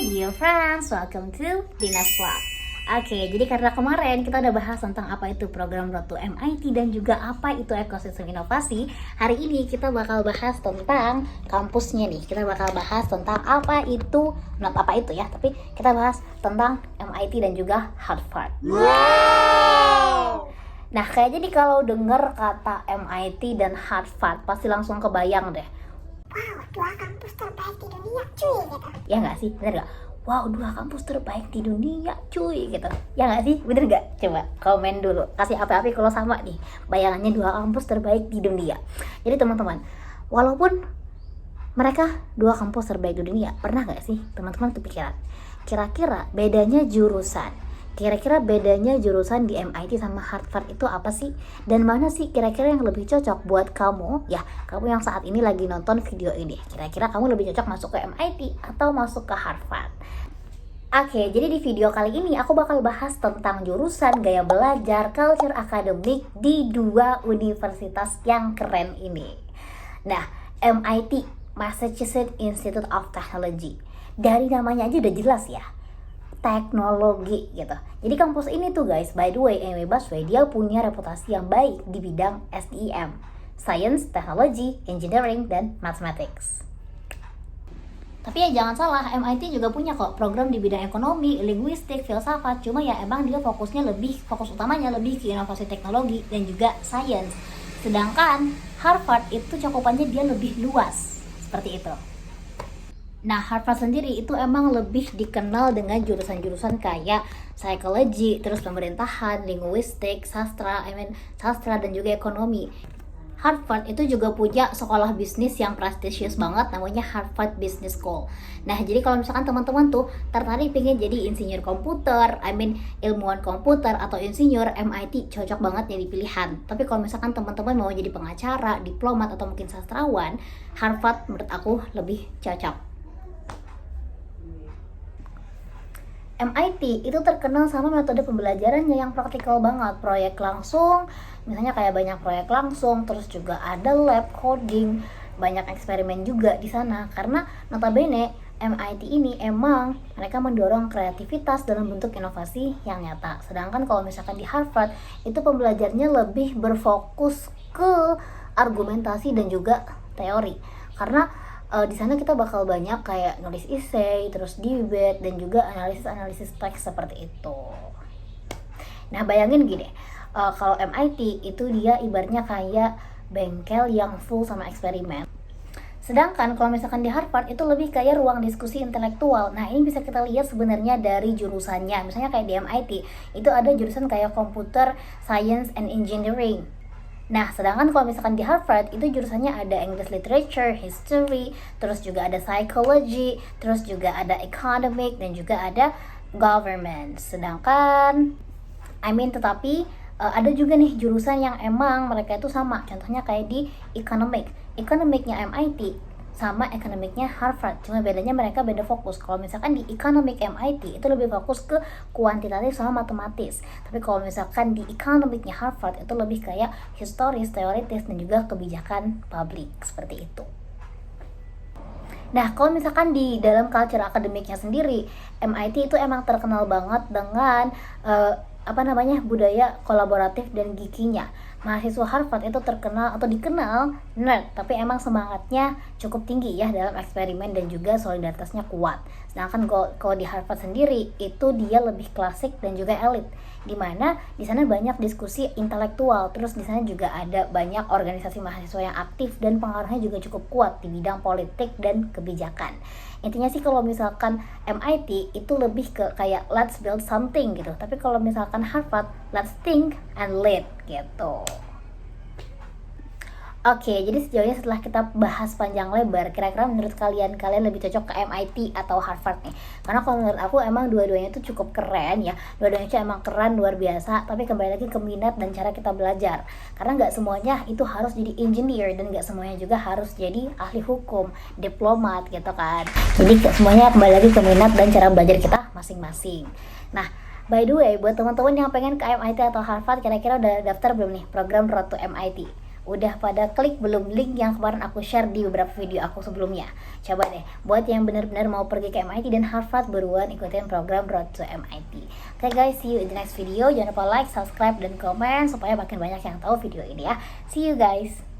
dear friends, welcome to Dina's Vlog. Oke, jadi karena kemarin kita udah bahas tentang apa itu program Road to MIT dan juga apa itu ekosistem inovasi, hari ini kita bakal bahas tentang kampusnya nih. Kita bakal bahas tentang apa itu, not apa itu ya, tapi kita bahas tentang MIT dan juga Harvard. Wow! Nah, kayak jadi kalau denger kata MIT dan Harvard, pasti langsung kebayang deh. Wow, dua kampus terbaik di dunia cuy gitu. Ya nggak sih, bener nggak? Wow, dua kampus terbaik di dunia cuy gitu. Ya nggak sih, bener nggak? Coba komen dulu, kasih apa-apa kalau sama nih bayangannya dua kampus terbaik di dunia. Jadi teman-teman, walaupun mereka dua kampus terbaik di dunia, pernah nggak sih teman-teman kepikiran kira-kira bedanya jurusan? Kira-kira bedanya jurusan di MIT sama Harvard itu apa sih? Dan mana sih kira-kira yang lebih cocok buat kamu? Ya, kamu yang saat ini lagi nonton video ini. Kira-kira kamu lebih cocok masuk ke MIT atau masuk ke Harvard? Oke, jadi di video kali ini aku bakal bahas tentang jurusan, gaya belajar, culture akademik di dua universitas yang keren ini. Nah, MIT, Massachusetts Institute of Technology. Dari namanya aja udah jelas ya, teknologi gitu. Jadi kampus ini tuh guys, by the way, Amy Busway, dia punya reputasi yang baik di bidang STEM, Science, Technology, Engineering, dan Mathematics. Tapi ya jangan salah, MIT juga punya kok program di bidang ekonomi, linguistik, filsafat. Cuma ya emang dia fokus utamanya lebih ke inovasi teknologi dan juga science. Sedangkan Harvard itu cakupannya dia lebih luas, seperti itu. Nah, Harvard sendiri itu emang lebih dikenal dengan jurusan-jurusan kayak psychology, terus pemerintahan, linguistik, sastra dan juga ekonomi. Harvard itu juga punya sekolah bisnis yang prestisius banget, namanya Harvard Business School. Nah, jadi kalau misalkan teman-teman tuh tertarik pengen jadi insinyur komputer, ilmuwan komputer atau insinyur, MIT cocok banget jadi pilihan. Tapi kalau misalkan teman-teman mau jadi pengacara, diplomat atau mungkin sastrawan, Harvard menurut aku lebih cocok. MIT itu terkenal sama metode pembelajarannya yang praktikal banget, proyek langsung, misalnya kayak banyak proyek langsung, terus juga ada lab coding, banyak eksperimen juga di sana. Karena notabene MIT ini emang mereka mendorong kreativitas dalam bentuk inovasi yang nyata. Sedangkan kalau misalkan di Harvard itu pembelajarnya lebih berfokus ke argumentasi dan juga teori. Karena di sana kita bakal banyak kayak nulis essay, terus debate, dan juga analisis teks seperti itu. Nah, bayangin gini, kalau MIT itu dia ibaratnya kayak bengkel yang full sama eksperimen. Sedangkan kalau misalkan di Harvard itu lebih kayak ruang diskusi intelektual. Nah, ini bisa kita lihat sebenarnya dari jurusannya. Misalnya kayak di MIT itu ada jurusan kayak Computer Science and Engineering. Nah, sedangkan kalau misalkan di Harvard itu jurusannya ada English Literature, History, terus juga ada Psychology, terus juga ada Economic, dan juga ada Government. Sedangkan, tetapi ada juga nih jurusan yang emang mereka itu sama. Contohnya kayak di Economicnya MIT sama ekonomiknya Harvard, cuma bedanya mereka beda fokus. Kalau misalkan di economic MIT itu lebih fokus ke kuantitatif sama matematis, tapi kalau misalkan di economicnya Harvard itu lebih kayak historis, teoritis, dan juga kebijakan publik, seperti itu. Nah, kalau misalkan di dalam culture akademiknya sendiri, MIT itu emang terkenal banget dengan budaya kolaboratif dan geeky-nya. Mahasiswa Harvard itu terkenal atau dikenal nerd, tapi emang semangatnya cukup tinggi ya dalam eksperimen dan juga solidaritasnya kuat. Sedangkan kalau di Harvard sendiri itu dia lebih klasik dan juga elit, dimana di sana banyak diskusi intelektual, terus di sana juga ada banyak organisasi mahasiswa yang aktif dan pengaruhnya juga cukup kuat di bidang politik dan kebijakan. Intinya sih kalau misalkan MIT itu lebih ke kayak let's build something gitu, tapi kalau misalkan Harvard let's think and lead gitu. Oke, jadi sejauhnya setelah kita bahas panjang lebar, kira-kira menurut kalian lebih cocok ke MIT atau Harvard nih? Karena kalau menurut aku emang dua-duanya itu cukup keren ya, dua-duanya itu emang keren, luar biasa, tapi kembali lagi ke minat dan cara kita belajar. Karena nggak semuanya itu harus jadi engineer, dan nggak semuanya juga harus jadi ahli hukum, diplomat gitu kan. Jadi semuanya kembali lagi ke minat dan cara belajar kita masing-masing. Nah, by the way, buat teman-teman yang pengen ke MIT atau Harvard, kira-kira udah daftar belum nih program Road to MIT? Udah pada klik belum link yang kemarin aku share di beberapa video aku sebelumnya? Coba deh, buat yang bener-bener mau pergi ke MIT dan Harvard, buruan ikutin program Road to MIT. Oke guys, see you in the next video. Jangan lupa like, subscribe, dan komen supaya makin banyak yang tahu video ini ya. See you guys.